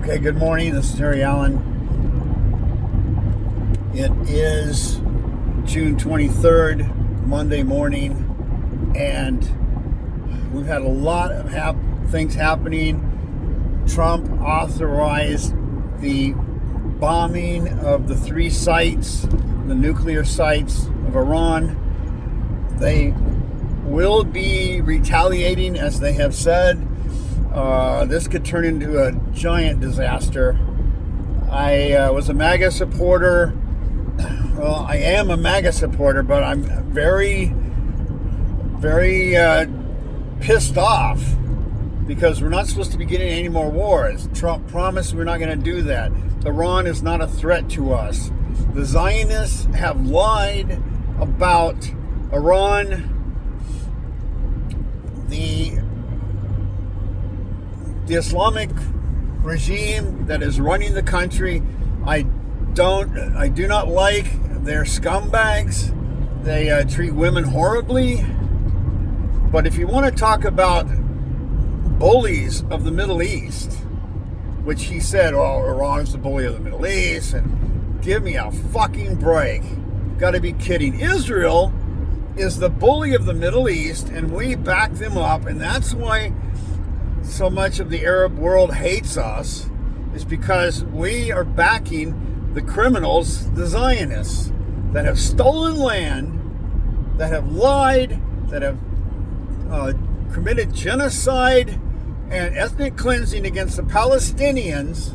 Okay, good morning. This is Harry Allen. It is June 23rd, Monday morning, and we've had a lot of things happening. Trump authorized the bombing of the 3 sites, the nuclear sites of Iran. They will be retaliating, as they have said. This could turn into a giant disaster. I was a MAGA supporter. Well, I am a MAGA supporter, but I'm very, very pissed off because we're not supposed to be getting any more wars. Trump promised we're not going to do that. Iran is not a threat to us. The Zionists have lied about Iran. The Islamic regime that is running the country, I do not like. They're scumbags. They treat women horribly. But if you want to talk about bullies of the Middle East, which he said, oh, Iran's the bully of the Middle East, and give me a fucking break. Got to be kidding. Israel is the bully of the Middle East, and we back them up, and that's why so much of the Arab world hates us, is because we are backing the criminals, the Zionists, that have stolen land, that have lied, that have committed genocide and ethnic cleansing against the Palestinians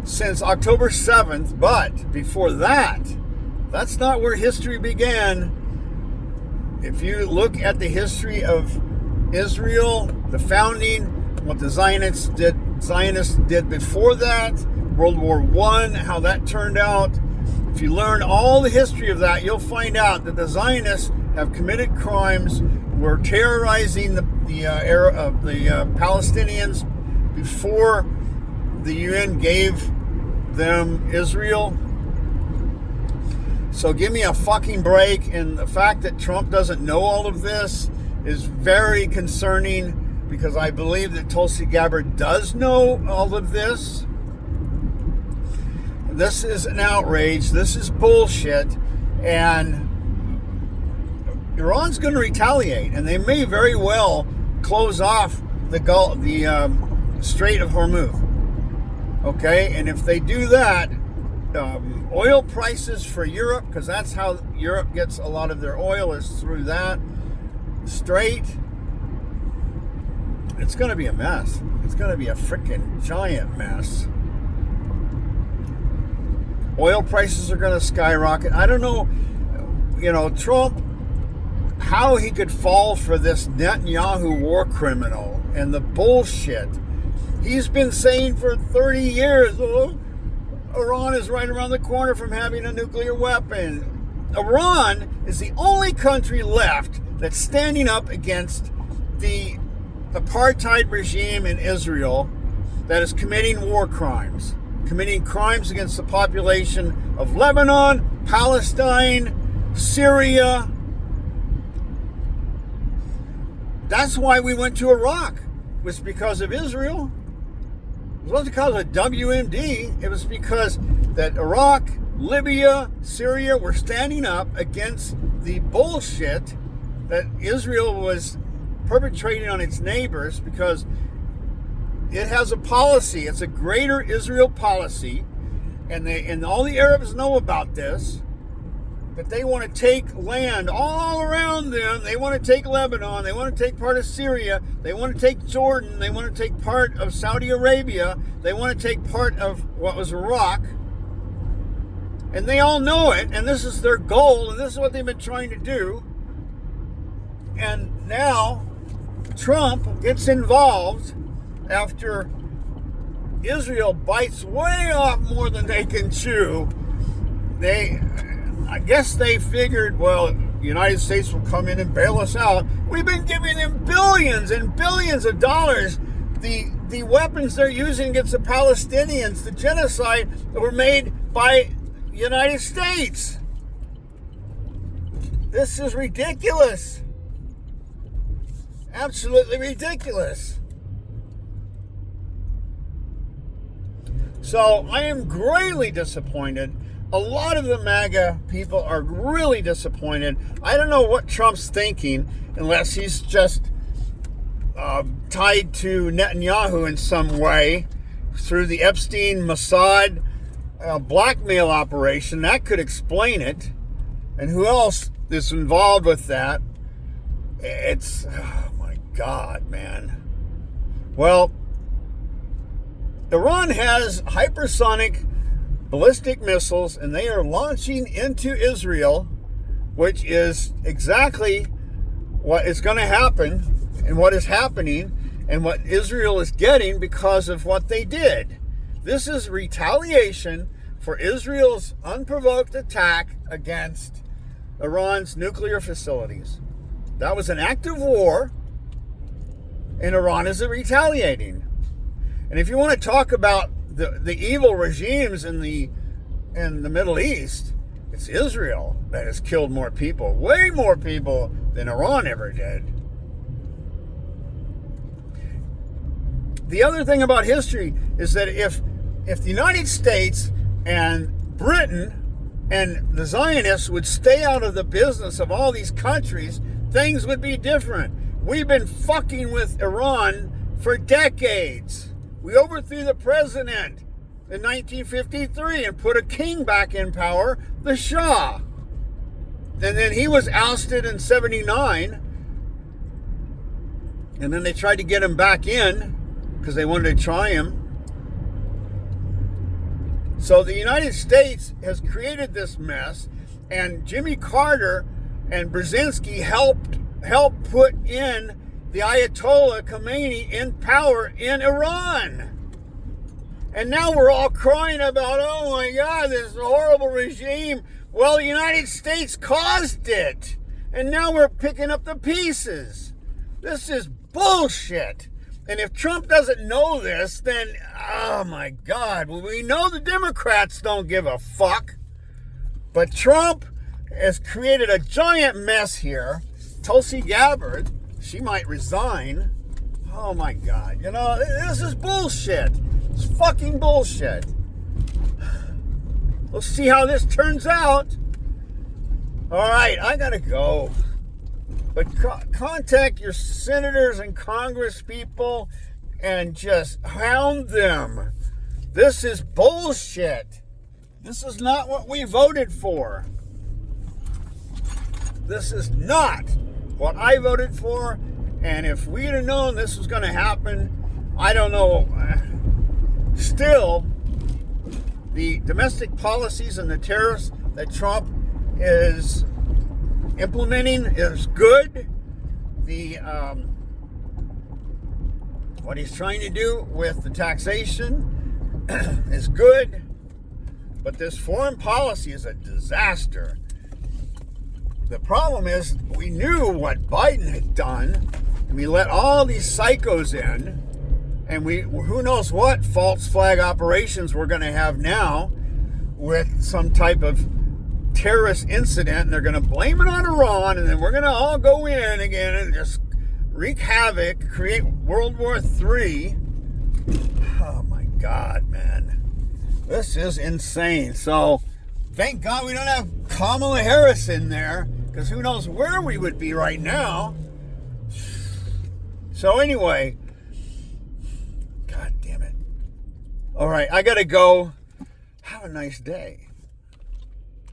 since October 7th. But before that, that's not where history began. If you look at the history of Israel, the founding, what the Zionists did before that, World War I, how that turned out. If you learn all the history of that, you'll find out that the Zionists have committed crimes, were terrorizing the Palestinians before the UN gave them Israel. So give me a fucking break. And the fact that Trump doesn't know all of this is very concerning, because I believe that Tulsi Gabbard does know all of this. This is an outrage. This is bullshit. And Iran's going to retaliate, and they may very well close off the Strait of Hormuz. Okay? And if they do that, oil prices for Europe, because that's how Europe gets a lot of their oil, is through that strait. It's going to be a mess. It's going to be a freaking giant mess. Oil prices are going to skyrocket. I don't know, Trump, how he could fall for this Netanyahu war criminal and the bullshit. He's been saying for 30 years, oh, Iran is right around the corner from having a nuclear weapon. Iran is the only country left that's standing up against the apartheid regime in Israel that is committing war crimes, committing crimes against the population of Lebanon, Palestine, Syria. That's why we went to Iraq. It was because of Israel. It wasn't because of WMD. It was because that Iraq, Libya, Syria were standing up against the bullshit that Israel was perpetrating on its neighbors, because it has a policy. It's a greater Israel policy, and all the Arabs know about this, that they want to take land all around them. They want to take Lebanon. They want to take part of Syria. They want to take Jordan. They want to take part of Saudi Arabia. They want to take part of what was Iraq. And they all know it, and this is their goal, and this is what they've been trying to do. And now Trump gets involved after Israel bites way off more than they can chew. I guess they figured, well, the United States will come in and bail us out. We've been giving them billions and billions of dollars. The weapons they're using against the Palestinians, the genocide, that were made by the United States. This is ridiculous. Absolutely ridiculous. So I am greatly disappointed. A lot of the MAGA people are really disappointed. I don't know what Trump's thinking, unless he's just tied to Netanyahu in some way through the Epstein Mossad blackmail operation. That could explain it. And who else is involved with that? It's, oh my God, man. Well, Iran has hypersonic ballistic missiles, and they are launching into Israel, which is exactly what is going to happen and what is happening and what Israel is getting because of what they did. This is retaliation for Israel's unprovoked attack against Iran's nuclear facilities. That was an act of war, and Iran is retaliating. And if you want to talk about the evil regimes in the Middle East, it's Israel that has killed more people, way more people than Iran ever did. The other thing about history is that if the United States and Britain and the Zionists would stay out of the business of all these countries, things would be different. We've been fucking with Iran for decades. We overthrew the president in 1953 and put a king back in power, the Shah. And then he was ousted in 79. And then they tried to get him back in because they wanted to try him. So the United States has created this mess, and Jimmy Carter and Brzezinski helped put in the Ayatollah Khomeini in power in Iran. And now we're all crying about, oh my God, this horrible regime. Well, the United States caused it. And now we're picking up the pieces. This is bullshit. And if Trump doesn't know this, then, oh my God, well, we know the Democrats don't give a fuck. But Trump has created a giant mess here. Tulsi Gabbard, she might resign. Oh my God, you know, this is bullshit. It's fucking bullshit. We'll see how this turns out. All right, I gotta go. But contact your senators and Congress people and just hound them. This is bullshit. This is not what we voted for. This is not what I voted for. And if we'd have known this was going to happen, I don't know. Still, the domestic policies and the tariffs that Trump is implementing is good. What he's trying to do with the taxation is good. But this foreign policy is a disaster. The problem is we knew what Biden had done, and we let all these psychos in, and who knows what false flag operations we're going to have now with some type of terrorist incident, and they're going to blame it on Iran, and then we're going to all go in again and just wreak havoc, create World War III. Oh my God, man. This is insane. So thank God we don't have Kamala Harris in there, because who knows where we would be right now. So anyway, God damn it. All right, I got to go. Have a nice day.